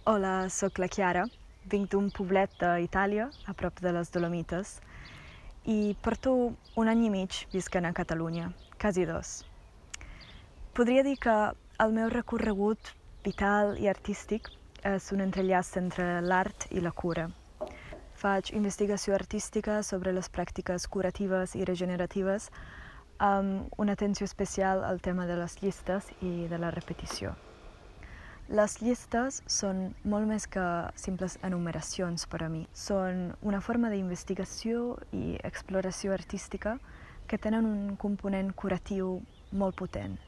Hola, sóc la Chiara, vinc d'un poblet d'Itàlia, a prop de les Dolomites, i porto un any i mig visquent a Catalunya, quasi dos. Podria dir que el meu recorregut vital i artístic és un entrellaç entre l'art i la cura. Faig investigació artística sobre les pràctiques curatives i regeneratives amb una atenció especial al tema de les llistes i de la repetició. Les llistes són molt més que simples enumeracions per a mi. Són una forma d'investigació i exploració artística que tenen un component curatiu molt potent.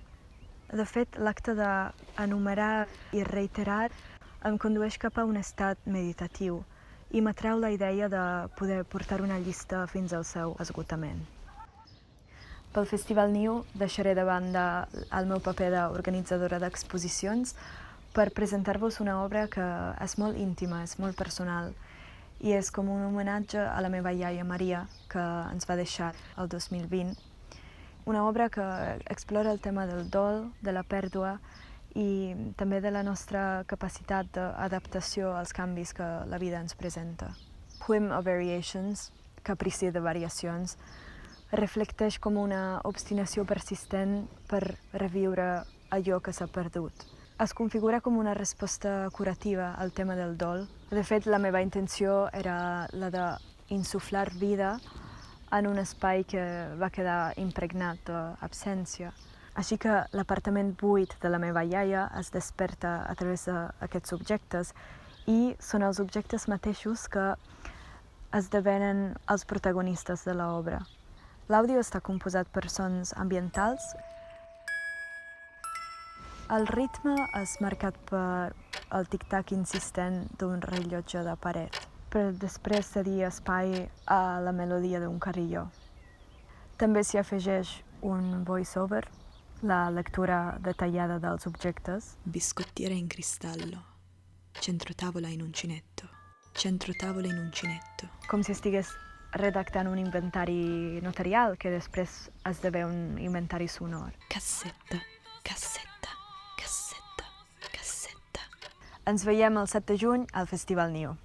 De fet, l'acte d'enumerar i reiterar em condueix cap a un estat meditatiu i m'atreu la idea de poder portar una llista fins al seu esgotament. Pel Festival Niu deixaré de banda el meu paper d'organitzadora d'exposicions per presentar-vos una obra que és molt íntima, és molt personal i és com un homenatge a la meva iaia Maria, que ens va deixar el 2020. Una obra que explora el tema del dol, de la pèrdua i també de la nostra capacitat d'adaptació als canvis que la vida ens presenta. Whim of Variations, Caprici de Variacions, reflecteix com una obstinació persistent per reviure allò que s'ha perdut. Es configura com una resposta curativa al tema del dol. De fet, la meva intenció era la d'insuflar vida en un espai que va quedar impregnat d'absència. Així que l'apartament buit de la meva iaia es desperta a través d'aquests objectes i són els objectes mateixos que esdevenen els protagonistes de l'obra. L'àudio està composat per sons ambientals. El ritme és marcat per el tic-tac insistent d'un rellotge de paret, per després cedir espai a la melodia d'un carilló. També s'hi afegeix un voice-over, la lectura detallada dels objectes. Biscottiera in cristallo, centro tavola in uncinetto, centro tavola in uncinetto. Com si estigués redactant un inventari notarial que després esdevé un inventari sonor. Cassetta, cassetta, cassetta, cassetta. Ens veiem el 7 de juny al Festival Niu.